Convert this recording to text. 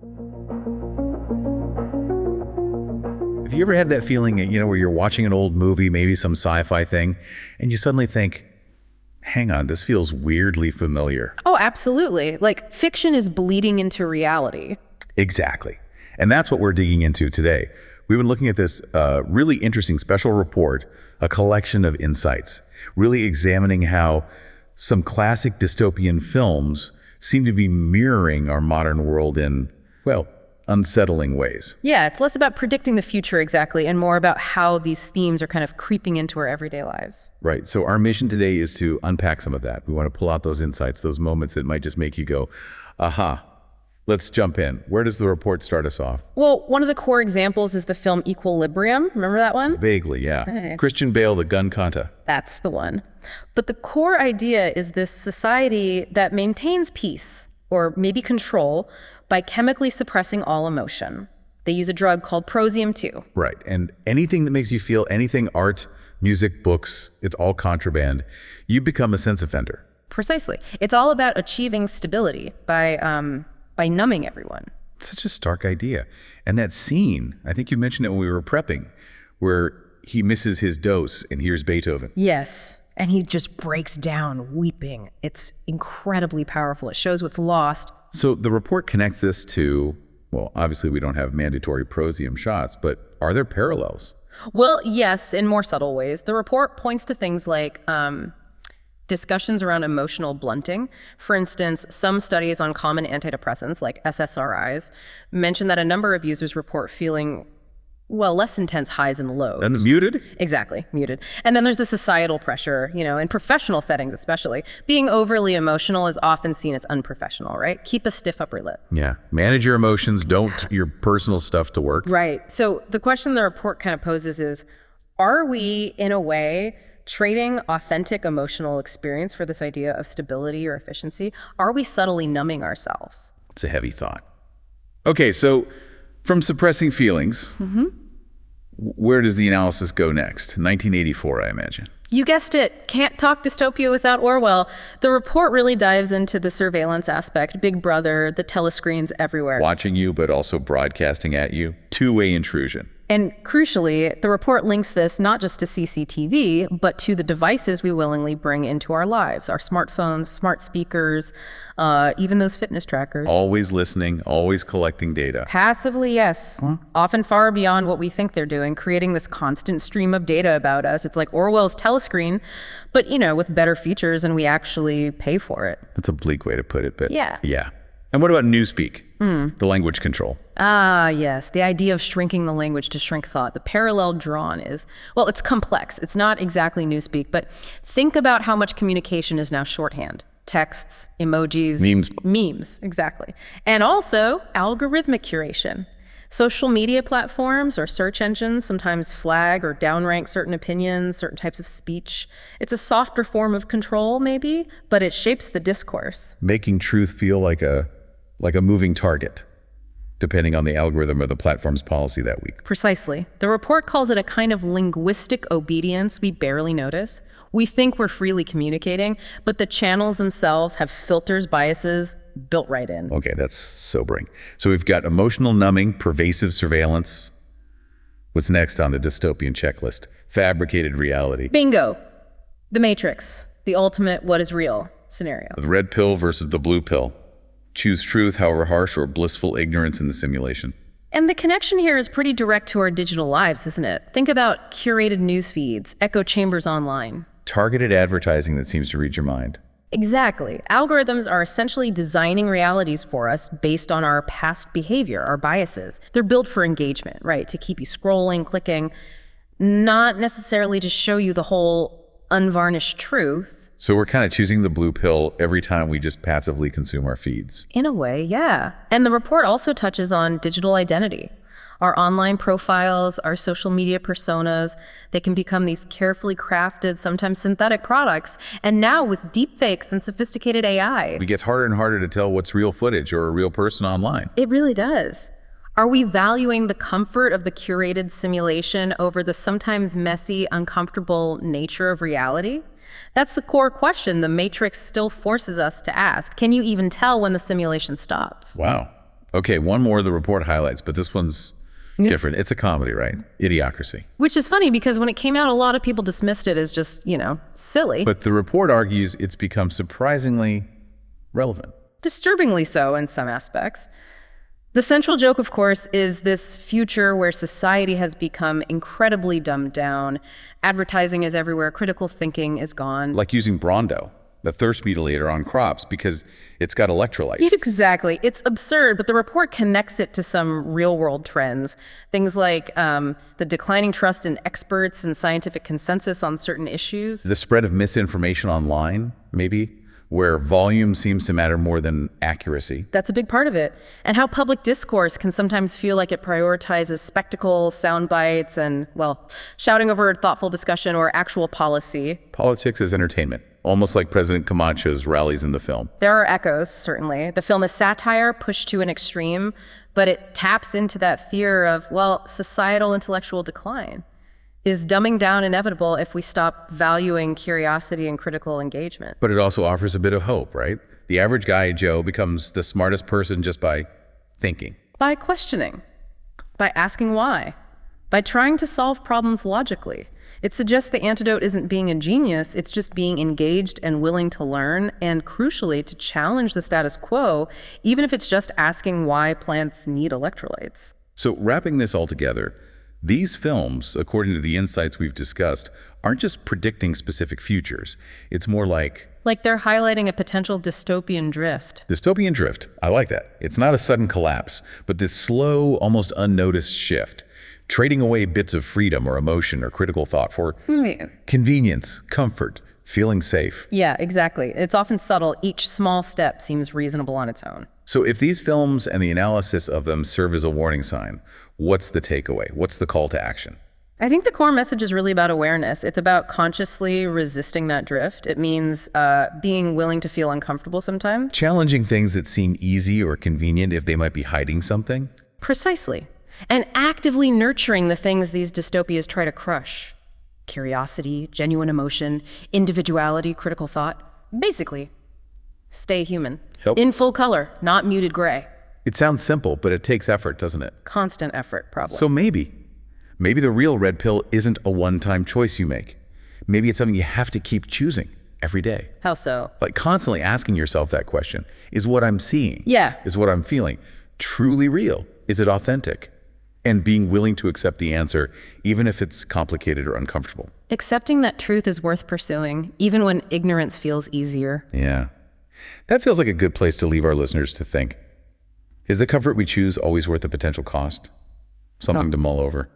Have you ever had that feeling, where you're watching an old movie, maybe some sci-fi thing, and you suddenly think, hang on, this feels weirdly familiar? Oh, absolutely. Like, fiction is bleeding into reality. Exactly. And that's what we're digging into today. We've been looking at this really interesting special report, a collection of insights, really examining how some classic dystopian films seem to be mirroring our modern world in, well, unsettling ways. Yeah, it's less about predicting the future exactly and more about how these themes are kind of creeping into our everyday lives. Right. So our mission today is to unpack some of that. We want to pull out those insights, those moments that might just make you go, aha. Let's jump in. Where does the report start us off? Well, one of the core examples is the film Equilibrium. Remember that one? Vaguely, yeah. Hey. Christian Bale, the gun kanta. That's the one. But the core idea is this society that maintains peace, or maybe control, by chemically suppressing all emotion. They use a drug called Prosium 2. Right. And anything that makes you feel anything, art, music, books, it's all contraband. You become a sense offender. Precisely. It's all about achieving stability by numbing everyone. It's such a stark idea. And that scene, I think you mentioned it when we were prepping, where he misses his dose and hears Beethoven. Yes. And he just breaks down weeping. It's incredibly powerful. It shows what's lost. So the report connects this to, well, obviously we don't have mandatory Prosium shots, but are there parallels? Well, yes, in more subtle ways. The report points to things like discussions around emotional blunting. For instance, some studies on common antidepressants, like SSRIs, mention that a number of users report feeling, well, less intense highs and lows. And muted? Exactly, muted. And then there's the societal pressure, in professional settings especially. Being overly emotional is often seen as unprofessional, right? Keep a stiff upper lip. Yeah. Manage your emotions. Don't your personal stuff to work. Right. So the question the report kind of poses is, are we, in a way, trading authentic emotional experience for this idea of stability or efficiency? Are we subtly numbing ourselves? It's a heavy thought. Okay, so from suppressing feelings, where does the analysis go next? 1984, I imagine. You guessed it. Can't talk dystopia without Orwell. The report really dives into the surveillance aspect, Big Brother, the telescreens everywhere. Watching you, but also broadcasting at you. Two-way intrusion. And crucially, the report links this not just to CCTV, but to the devices we willingly bring into our lives, our smartphones, smart speakers, even those fitness trackers. Always listening, always collecting data. Passively, yes. Often far beyond what we think they're doing, creating this constant stream of data about us. It's like Orwell's telescreen, but, with better features, and we actually pay for it. That's a bleak way to put it, but yeah. And what about newspeak? The language control. Ah, yes. The idea of shrinking the language to shrink thought. The parallel drawn is, well, it's complex. It's not exactly newspeak, but think about how much communication is now shorthand. Texts, emojis. Memes, exactly. And also algorithmic curation. Social media platforms or search engines sometimes flag or downrank certain opinions, certain types of speech. It's a softer form of control, maybe, but it shapes the discourse. Making truth feel like a moving target, depending on the algorithm or the platform's policy that week. Precisely. The report calls it a kind of linguistic obedience we barely notice. We think we're freely communicating, but the channels themselves have filters, biases built right in. Okay, that's sobering. So we've got emotional numbing, pervasive surveillance. What's next on the dystopian checklist? Fabricated reality. Bingo! The Matrix, the ultimate what is real scenario. The red pill versus the blue pill. Choose truth, however harsh, or blissful ignorance in the simulation. And the connection here is pretty direct to our digital lives, isn't it? Think about curated news feeds, echo chambers online. Targeted advertising that seems to read your mind. Exactly. Algorithms are essentially designing realities for us based on our past behavior, our biases. They're built for engagement, right? To keep you scrolling, clicking, not necessarily to show you the whole unvarnished truth. So we're kind of choosing the blue pill every time we just passively consume our feeds. In a way, yeah. And the report also touches on digital identity. Our online profiles, our social media personas, they can become these carefully crafted, sometimes synthetic products. And now with deepfakes and sophisticated AI, it gets harder and harder to tell what's real footage or a real person online. It really does. Are we valuing the comfort of the curated simulation over the sometimes messy, uncomfortable nature of reality? That's the core question the Matrix still forces us to ask. Can you even tell when the simulation stops? Wow. Okay, one more of the report highlights, but this one's different. It's a comedy, right? Idiocracy. Which is funny because when it came out, a lot of people dismissed it as just, silly. But the report argues it's become surprisingly relevant. Disturbingly so in some aspects. The central joke, of course, is this future where society has become incredibly dumbed down. Advertising is everywhere. Critical thinking is gone. Like using Brondo, the thirst mutilator on crops, because it's got electrolytes. Exactly. It's absurd, but the report connects it to some real-world trends. Things like the declining trust in experts and scientific consensus on certain issues. The spread of misinformation online, maybe, where volume seems to matter more than accuracy. That's a big part of it. And how public discourse can sometimes feel like it prioritizes spectacle, sound bites, and, shouting over thoughtful discussion or actual policy. Politics is entertainment, almost like President Camacho's rallies in the film. There are echoes, certainly. The film is satire pushed to an extreme, but it taps into that fear of, societal intellectual decline. Is dumbing down inevitable if we stop valuing curiosity and critical engagement? But it also offers a bit of hope, right? The average guy, Joe, becomes the smartest person just by thinking. By questioning. By asking why. By trying to solve problems logically. It suggests the antidote isn't being a genius, it's just being engaged and willing to learn, and crucially, to challenge the status quo, even if it's just asking why plants need electrolytes. So wrapping this all together, these films, according to the insights we've discussed, aren't just predicting specific futures. It's more like they're highlighting a potential dystopian drift. Dystopian drift. I like that. It's not a sudden collapse, but this slow, almost unnoticed shift, trading away bits of freedom or emotion or critical thought for convenience, comfort, feeling safe. Yeah, exactly. It's often subtle. Each small step seems reasonable on its own. So if these films and the analysis of them serve as a warning sign, what's the takeaway? What's the call to action? I think the core message is really about awareness. It's about consciously resisting that drift. It means being willing to feel uncomfortable sometimes. Challenging things that seem easy or convenient if they might be hiding something? Precisely. And actively nurturing the things these dystopias try to crush. Curiosity, genuine emotion, individuality, critical thought. Basically, stay human. Yep. In full color, not muted gray. It sounds simple, but it takes effort, doesn't it? Constant effort, probably. So maybe the real red pill isn't a one-time choice you make. Maybe it's something you have to keep choosing every day. How so? Like constantly asking yourself that question. Is what I'm seeing? Yeah. Is what I'm feeling truly real? Is it authentic? And being willing to accept the answer, even if it's complicated or uncomfortable. Accepting that truth is worth pursuing, even when ignorance feels easier. Yeah. That feels like a good place to leave our listeners to think. Is the comfort we choose always worth the potential cost? Something to mull over.